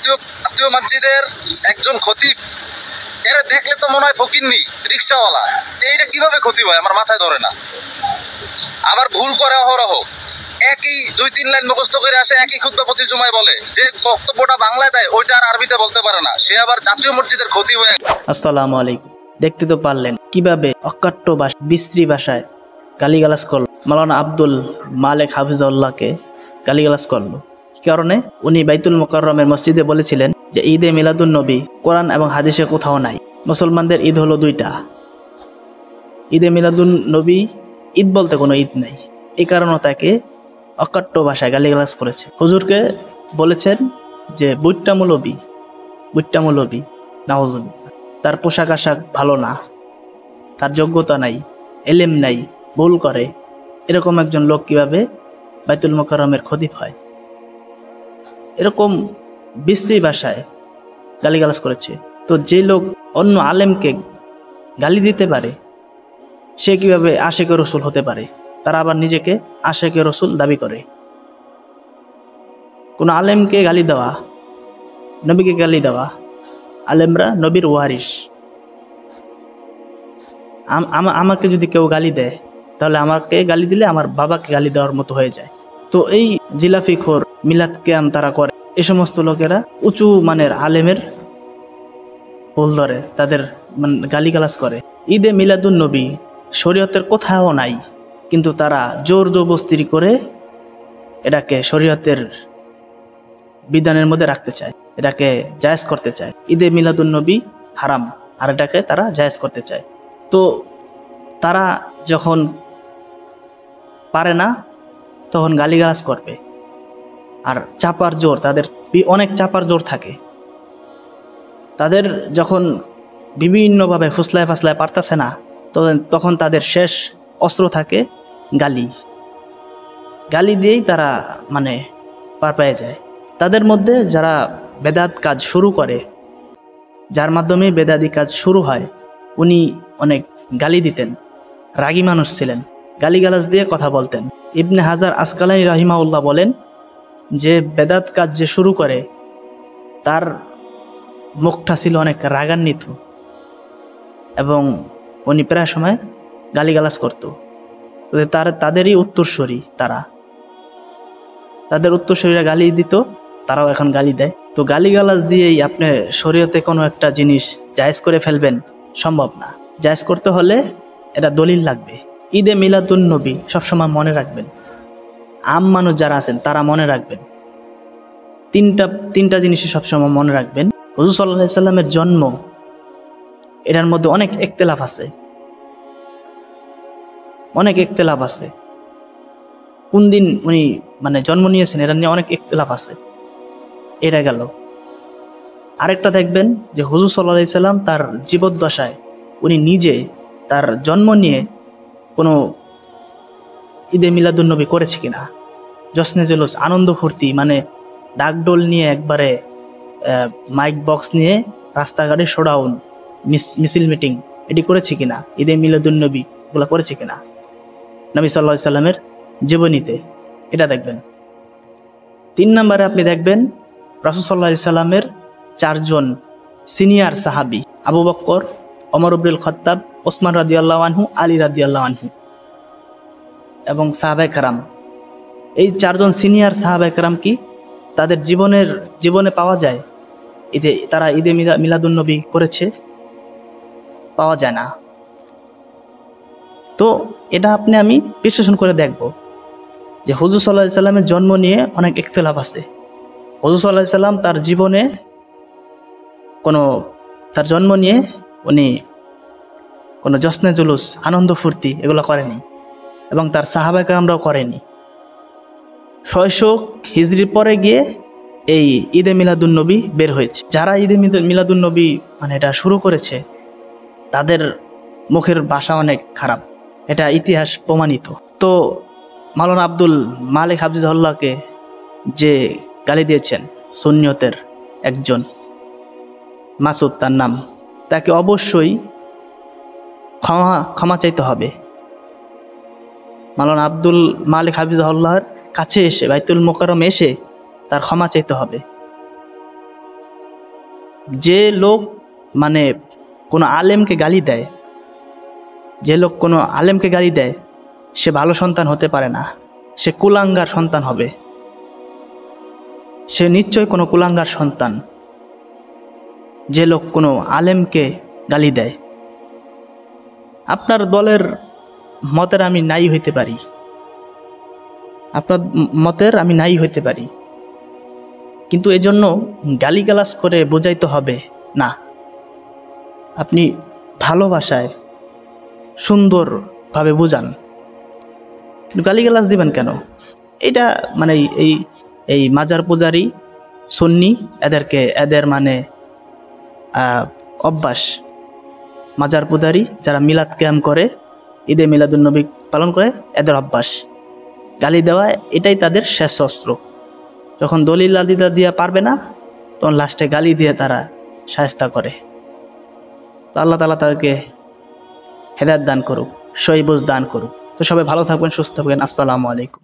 জাতীয় জাতীয় মসজিদের একজন খতিব, এরা দেখলে তো মনে হয় ফকিন্নি রিক্সাওয়ালা। এইটা কিভাবে খতিব হয় আমার মাথায় ধরে না। আবার ভুল করে অহরহ, একই 2-3 লাইন মুখস্থ করে আসে, একই খুতবা প্রতি জুমায় বলে। যে বক্তব্যটা বাংলায় দেয় ওইটা আর আরবিতে বলতে পারে না, সে আবার জাতীয় মসজিদের খতিব হয়ে। আসসালামু আলাইকুম। দেখতে তো পারলেন কিভাবে অকাট্য বিশ্রী ভাষায় গালিগালাজ করল, মাওলানা আব্দুল মালেক হাফিজাহুল্লাহকে গালিগালাজ করলো। কি কারণে? উনি বাইতুল মুকাররমের মসজিদে বলেছিলেন যে ঈদে মিলাদুন নবী কোরআন এবং হাদিসে কোথাও নাই। মুসলমানদের ঈদ হলো 2টা, ঈদে মিলাদুন নবী, ঈদ বলতে কোনো ঈদ নাই। এই কারণে তাকে অকাট্য ভাষায় গালিগালাজ করেছে। হুজুরকে বলেছেন যে বুইট্টা মৌলবী, নাউজুবিল্লাহ। তার পোশাক আশাক ভালো না, তার যোগ্যতা নাই, এলেম নাই, ভুল করে। এরকম একজন লোক কিভাবে বাইতুল মুকাররমের খতিব হয়? এরকম বিশ্রী ভাষায় গালিগালাজ করেছে। তো যে লোক অন্য আলেমকে গালি দিতে পারে, সে কিভাবে আশেকে রসুল হতে পারে? তারা আবার নিজেকে আশেকে রসুল দাবি করে। কোনো আলেমকে গালি দেওয়া, নবীকে গালি দেওয়া, আলেমরা নবীর ওয়ারিস। আমাকে যদি কেউ গালি দেয়, তাহলে আমাকে গালি দিলে আমার বাবাকে গালি দেওয়ার মতো হয়ে যায়। তো এই জিলাফিখোর, মিলাদ কিয়াম তারা করে, এই সমস্ত লোকেরা উঁচু মানের আলেমের ভুল ধরে, তাদের গালিগালাজ করে। ঈদে মিলাদুন নবী শরীয়তের কোথাও নাই, কিন্তু তারা জোর জবরদস্তি করে এটাকে শরীয়তের বিধানের মধ্যে রাখতে চায়, এটাকে জায়েজ করতে চায়। ঈদে মিলাদুন নবী হারাম, আর এটাকে তারা জায়েজ করতে চায়। তো তারা যখন পারে না, তখন গালিগালাজ করবে। আর চাপার জোর, তাদের অনেক চাপার জোর থাকে। তাদের যখন বিভিন্নভাবে ফুসলায় ফাসলায় পারতেছে না, তখন তাদের শেষ অস্ত্র থাকে গালি দিয়েই তারা পার পেয়ে যায়। তাদের মধ্যে যারা বেদাত কাজ শুরু করে, যার মাধ্যমে বেদাতি কাজ শুরু হয়, উনি অনেক গালি দিতেন, রাগী মানুষ ছিলেন, গালিগালাজ দিয়ে কথা বলতেন। ইবনে হাজার আসকালানী রাহিমাহুল্লাহ বলেন যে বেদাত কাজ যে শুরু করে, তার মুখটা ছিল অনেক রাগান্বিত এবং উনি প্রায় সময় গালিগালাজ করত। তাদেরই উত্তরসূরি, তাদের উত্তরসূরিরা গালি দিত, তারাও এখন গালি দেয়। তো গালিগালাজ দিয়েই আপনি শরীয়তে কোনো একটা জিনিস জায়েজ করে ফেলবেন, সম্ভব না। জায়েজ করতে হলে এটা দলিল লাগবে। ঈদে মিলাদুন নবী সবসময় মনে রাখবেন, আম মানুষ যারা আছেন তারা মনে রাখবেন, তিনটা জিনিসই সবসময় মনে রাখবেন। হুজুর সাল্লাল্লাহু আলাইহি সাল্লামের জন্ম, এটার মধ্যে অনেক ইখতিলাফ আছে, কোন দিন উনি জন্ম নিয়েছেন এটা নিয়ে অনেক ইখতিলাফ আছে। এটা গেল। আরেকটা দেখবেন যে হুজুর সাল্লাল্লাহু আলাইহি সাল্লাম তার জীবদ্দশায় উনি নিজে তার জন্ম নিয়ে কোনো ঈদে মিলাদুন নবী করেছে কিনা, জশ্নে জুলুস, আনন্দ ফুর্তি, ডাকডোল নিয়ে একবারে মাইক বক্স নিয়ে রাস্তাঘাটে শোডাউন, মিছিল মিটিং, এটি করেছে কিনা, ঈদে মিলাদুন নবী এগুলো করেছে কিনা নবী সাল্লাল্লাহু আলাইহি সাল্লামের জীবনীতে, এটা দেখবেন। 3 নম্বরে আপনি দেখবেন রাসূল সাল্লাল্লাহু আলাইহি সাল্লামের 4 জন সিনিয়র সাহাবী, আবু বকর, ওমর ইবনুল খাত্তাব, ওসমান রাদিয়াল্লাহু আনহু, আলী রাদিয়াল্লাহু আনহু এবং সাহাবায়ে কেরাম। এই 4 জন সিনিয়র সাহাবায়ে কেরাম কি তাদের জীবনে পাওয়া যায় এই যে তারা ঈদে মিলাদুন নবী করেছে? পাওয়া যায় না। তো এটা আমি বিশ্লেষণ করে দেখব যে হুজুর সাল্লাল্লাহু আলাইহি সাল্লামের জন্ম নিয়ে অনেক ইখতিলাফ আছে। হুজুর সাল্লাল্লাহু আলাইহি সাল্লাম তার জীবনে তার জন্ম নিয়ে উনি কোনো জশ্নে জুলুস, আনন্দ ফুর্তি এগুলো করেনি এবং তার সাহাবায়ে কেরামরাও করেনি। 600 হিজরির পরে গিয়ে এই ঈদে মিলাদুন নবী বের হয়েছে। যারা ঈদে মিলাদুন নবী এটা শুরু করেছে, তাদের মুখের ভাষা অনেক খারাপ, এটা ইতিহাস প্রমাণিত। তো মাওলানা আব্দুল মালেক হাফিজাহুল্লাহকে যে গালি দিয়েছেন, সুন্নিয়তের একজন মাসুদ তার নাম, তাকে অবশ্যই ক্ষমা চাইতে হবে। মাওলানা আব্দুল মালেক হাফিজাহুল্লাহর কাছে এসে, বাইতুল মুকাররম এসে তার ক্ষমা চাইতে হবে। যে লোক মানে কোনো আলেমকে গালি দেয়, যে লোক কোনো আলেমকে গালি দেয়, সে ভালো সন্তান হতে পারে না, সে কুলাঙ্গার সন্তান হবে। সে নিশ্চয় কোনো কুলাঙ্গার সন্তান, যে লোক কোনো আলেমকে গালি দেয়। আপনার দলের মতের আমি নাই হইতে পারি, আপনার মতের আমি নাই হইতে পারি, কিন্তু এজন্য গালিগালাজ করে বোঝাইতে হবে না। আপনি ভালোবাসায় সুন্দরভাবে বোঝান, কিন্তু গালিগালাজ দিবেন কেন? এটা মানে এই এই মাজার পূজারি সুন্নি এদের মানে অভ্যাস। মাজার পূজারি যারা মিলাদ ক্যাম্প করে, ঈদে মিলাদুন্নবী পালন করে, এদের অভ্যাস গালি দেওয়া। এটাই তাদের শেষ অস্ত্র। যখন দলিল আদিদা দিয়ে পারবে না, তখন লাস্টে গালি দিয়ে তারা শায়েস্তা করে। তো আল্লাহ তাআলা তাদেরকে হেদায়েত দান করুক, সহি বুঝ দান করুক। তো সবাই ভালো থাকবেন, সুস্থ থাকবেন। আসসালামু আলাইকুম।